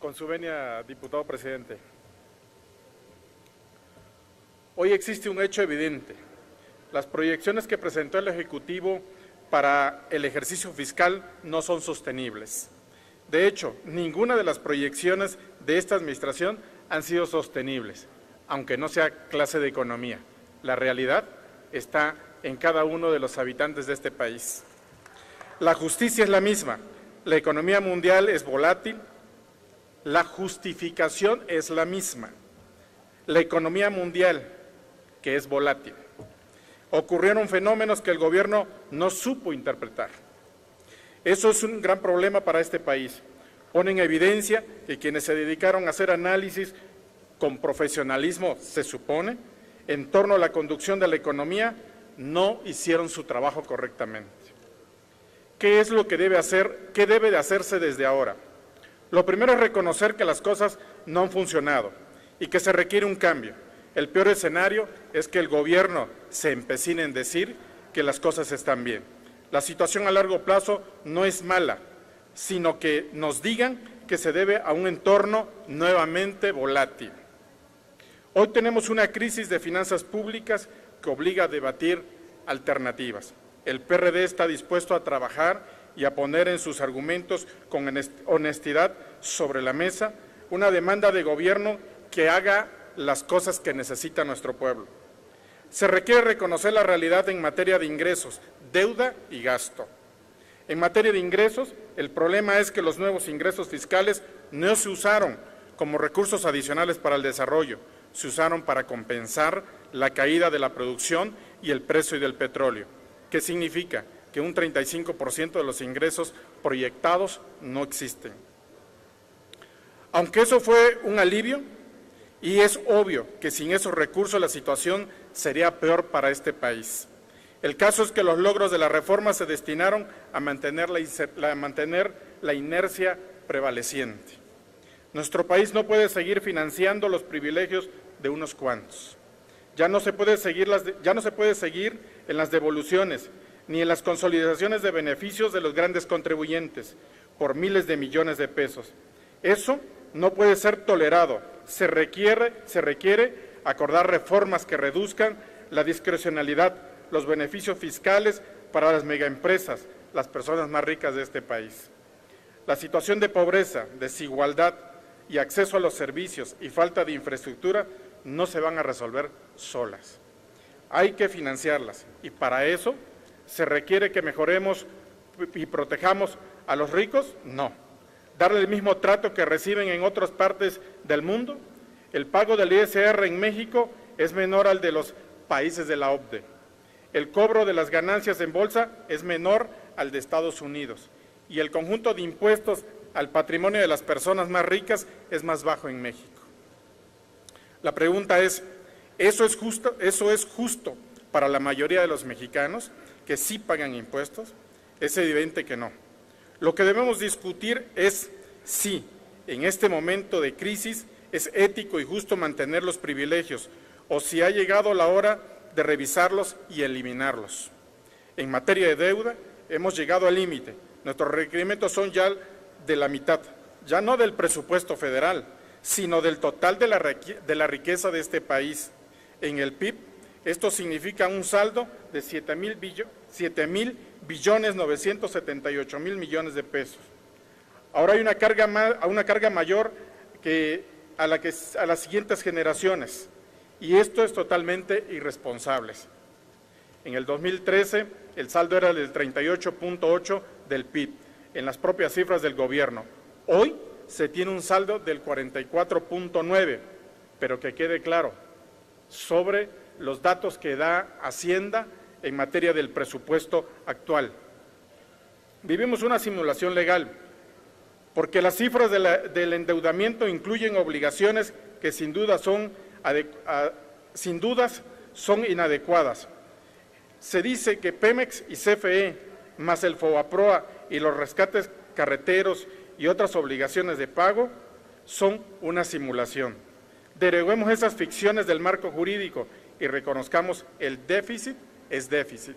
Con su venia, diputado presidente. Hoy existe un hecho evidente. Las proyecciones que presentó el Ejecutivo para el ejercicio fiscal no son sostenibles. De hecho, ninguna de las proyecciones de esta administración han sido sostenibles, aunque no sea clase de economía. La realidad está en cada uno de los habitantes de este país. La justicia es la misma, la economía mundial es volátil, la justificación es la misma, la economía mundial que es volátil. Ocurrieron fenómenos que el gobierno no supo interpretar. Eso es un gran problema para este país. Pone en evidencia que quienes se dedicaron a hacer análisis con profesionalismo, se supone, en torno a la conducción de la economía, no hicieron su trabajo correctamente. ¿Qué es lo que debe hacer? ¿Qué debe de hacerse desde ahora? Lo primero es reconocer que las cosas no han funcionado y que se requiere un cambio. El peor escenario es que el gobierno se empecine en decir que las cosas están bien. La situación a largo plazo no es mala, sino que nos digan que se debe a un entorno nuevamente volátil. Hoy tenemos una crisis de finanzas públicas que obliga a debatir alternativas. El PRD está dispuesto a trabajar y a poner en sus argumentos con honestidad sobre la mesa una demanda de gobierno que haga las cosas que necesita nuestro pueblo. Se requiere reconocer la realidad en materia de ingresos, deuda y gasto. En materia de ingresos, el problema es que los nuevos ingresos fiscales no se usaron como recursos adicionales para el desarrollo, se usaron para compensar la caída de la producción y el precio del petróleo. ¿Qué significa? Que un 35% de los ingresos proyectados no existen. Aunque eso fue un alivio, y es obvio que sin esos recursos la situación sería peor para este país. El caso es que los logros de la reforma se destinaron a mantener la inercia prevaleciente. Nuestro país no puede seguir financiando los privilegios de unos cuantos. Ya no se puede seguir en las devoluciones ni en las consolidaciones de beneficios de los grandes contribuyentes por miles de millones de pesos. Eso no puede ser tolerado. Se requiere acordar reformas que reduzcan la discrecionalidad, los beneficios fiscales para las megaempresas, las personas más ricas de este país. La situación de pobreza, desigualdad y acceso a los servicios y falta de infraestructura no se van a resolver solas. Hay que financiarlas y para eso se requiere que mejoremos y protejamos a los ricos, no. Darle el mismo trato que reciben en otras partes del mundo. El pago del ISR en México es menor al de los países de la OCDE. El cobro de las ganancias en bolsa es menor al de Estados Unidos. Y el conjunto de impuestos al patrimonio de las personas más ricas es más bajo en México. La pregunta es, ¿eso es justo para la mayoría de los mexicanos que sí pagan impuestos? Es evidente que no. Lo que debemos discutir es si en este momento de crisis es ético y justo mantener los privilegios o si ha llegado la hora de revisarlos y eliminarlos. En materia de deuda hemos llegado al límite. Nuestros requerimientos son ya de la mitad, ya no del presupuesto federal, sino del total de la riqueza de este país. En el PIB, esto significa un saldo de 7,978,000 millones de pesos. Ahora hay una carga mayor a las siguientes generaciones, y esto es totalmente irresponsable. En el 2013, el saldo era del 38,8% del PIB, en las propias cifras del gobierno. Hoy se tiene un saldo del 44,9%, pero que quede claro, sobre los datos que da Hacienda en materia del presupuesto actual. Vivimos una simulación legal, porque las cifras del endeudamiento incluyen obligaciones que sin dudas son inadecuadas. Se dice que Pemex y CFE, más el FOBAPROA y los rescates carreteros y otras obligaciones de pago, son una simulación. Deroguemos esas ficciones del marco jurídico y reconozcamos el déficit es déficit.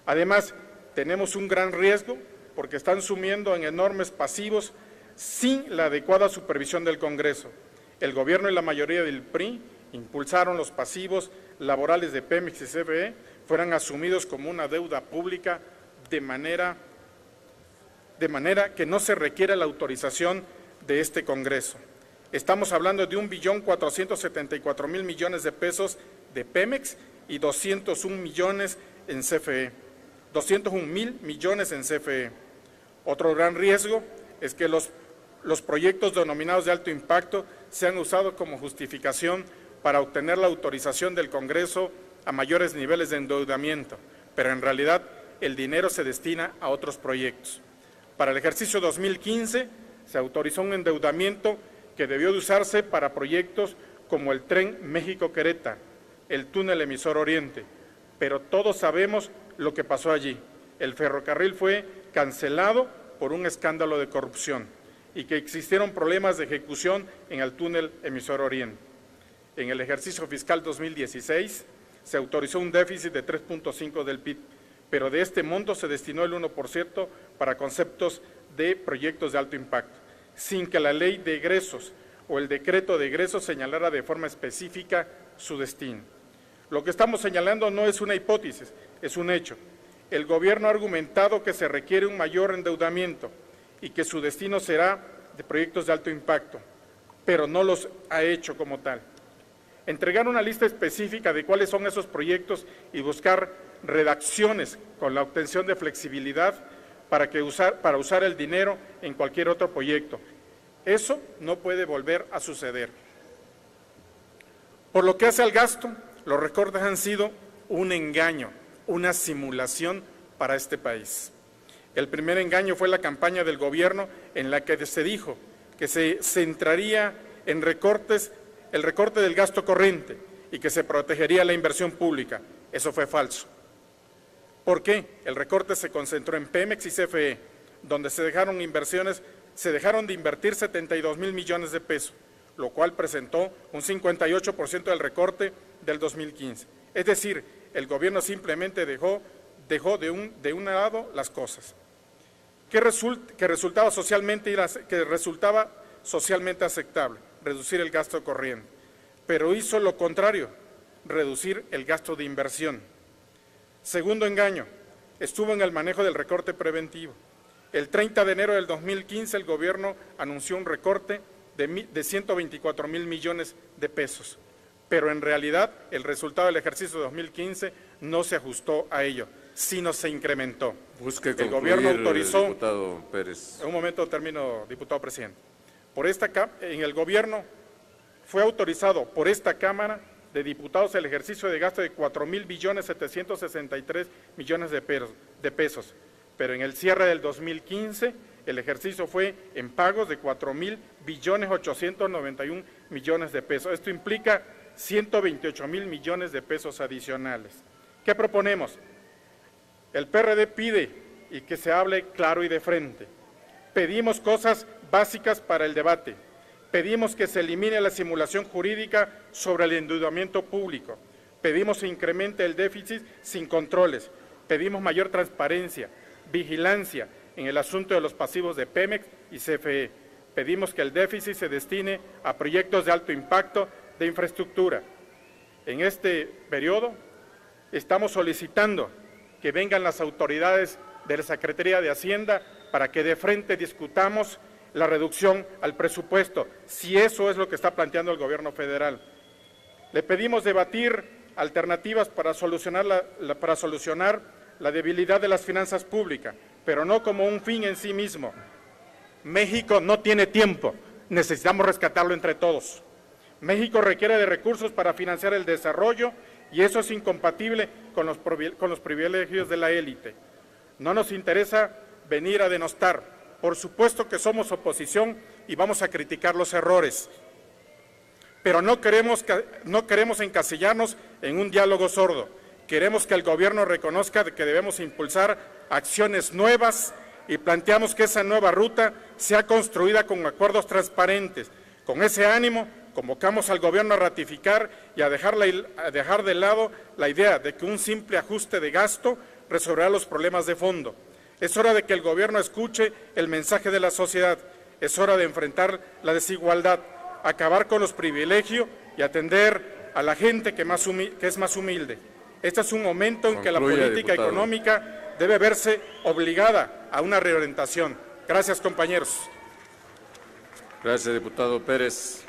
Además, tenemos un gran riesgo porque están sumiendo en enormes pasivos sin la adecuada supervisión del Congreso. El gobierno y la mayoría del PRI impulsaron los pasivos laborales de Pemex y CFE fueran asumidos como una deuda pública de manera que no se requiere la autorización de este Congreso. Estamos hablando de 1.474.000 millones de pesos de Pemex y 201 millones en CFE, 201.000 millones en CFE. Otro gran riesgo es que los proyectos denominados de alto impacto sean usados como justificación para obtener la autorización del Congreso a mayores niveles de endeudamiento, pero en realidad el dinero se destina a otros proyectos. Para el ejercicio 2015 se autorizó un endeudamiento que debió de usarse para proyectos como el Tren México-Querétaro, el Túnel Emisor Oriente, pero todos sabemos lo que pasó allí. El ferrocarril fue cancelado por un escándalo de corrupción y que existieron problemas de ejecución en el Túnel Emisor Oriente. En el ejercicio fiscal 2016 se autorizó un déficit de 3.5 del PIB, pero de este monto se destinó el 1% para conceptos de proyectos de alto impacto, sin que la ley de egresos o el decreto de egresos señalara de forma específica su destino. Lo que estamos señalando no es una hipótesis, es un hecho. El gobierno ha argumentado que se requiere un mayor endeudamiento y que su destino será de proyectos de alto impacto, pero no los ha hecho como tal. Entregar una lista específica de cuáles son esos proyectos y buscar redacciones con la obtención de flexibilidad para usar el dinero en cualquier otro proyecto. Eso no puede volver a suceder. Por lo que hace al gasto, los recortes han sido un engaño, una simulación para este país. El primer engaño fue la campaña del gobierno en la que se dijo que se centraría en el recorte del gasto corriente y que se protegería la inversión pública. Eso fue falso. ¿Por qué? El recorte se concentró en Pemex y CFE, donde se dejaron de invertir 72.000 millones de pesos, lo cual presentó un 58% del recorte del 2015. Es decir, el gobierno simplemente dejó de un lado las cosas. Que resultaba socialmente aceptable, reducir el gasto corriente, pero hizo lo contrario, reducir el gasto de inversión. Segundo engaño, estuvo en el manejo del recorte preventivo. El 30 de enero del 2015 el gobierno anunció un recorte de 124.000 millones de pesos, pero en realidad el resultado del ejercicio 2015 no se ajustó a ello, sino se incrementó. Busque el gobierno autorizó, diputado Pérez. En un momento termino, diputado presidente. En el gobierno fue autorizado por esta Cámara de Diputados el ejercicio de gasto de 4.763 millones de pesos, pero en el cierre del 2015 el ejercicio fue en pagos de 4.891 millones de pesos. Esto implica 128.000 millones de pesos adicionales. ¿Qué proponemos? El PRD pide y que se hable claro y de frente. Pedimos cosas básicas para el debate. Pedimos que se elimine la simulación jurídica sobre el endeudamiento público. Pedimos que se incremente el déficit sin controles. Pedimos mayor transparencia, vigilancia en el asunto de los pasivos de Pemex y CFE. Pedimos que el déficit se destine a proyectos de alto impacto de infraestructura. En este periodo estamos solicitando que vengan las autoridades de la Secretaría de Hacienda para que de frente discutamos la reducción al presupuesto, si eso es lo que está planteando el gobierno federal. Le pedimos debatir alternativas para solucionar la debilidad de las finanzas públicas, pero no como un fin en sí mismo. México no tiene tiempo, necesitamos rescatarlo entre todos. México requiere de recursos para financiar el desarrollo y eso es incompatible con los privilegios de la élite. No nos interesa venir a denostar. Por supuesto que somos oposición y vamos a criticar los errores, pero no queremos encasillarnos en un diálogo sordo. Queremos que el gobierno reconozca que debemos impulsar acciones nuevas y planteamos que esa nueva ruta sea construida con acuerdos transparentes. Con ese ánimo, convocamos al gobierno a ratificar y a dejar de lado la idea de que un simple ajuste de gasto resolverá los problemas de fondo. Es hora de que el gobierno escuche el mensaje de la sociedad. Es hora de enfrentar la desigualdad, acabar con los privilegios y atender a la gente que es más humilde. Este es un momento en que la política económica debe verse obligada a una reorientación. Gracias, compañeros. Gracias, diputado Pérez.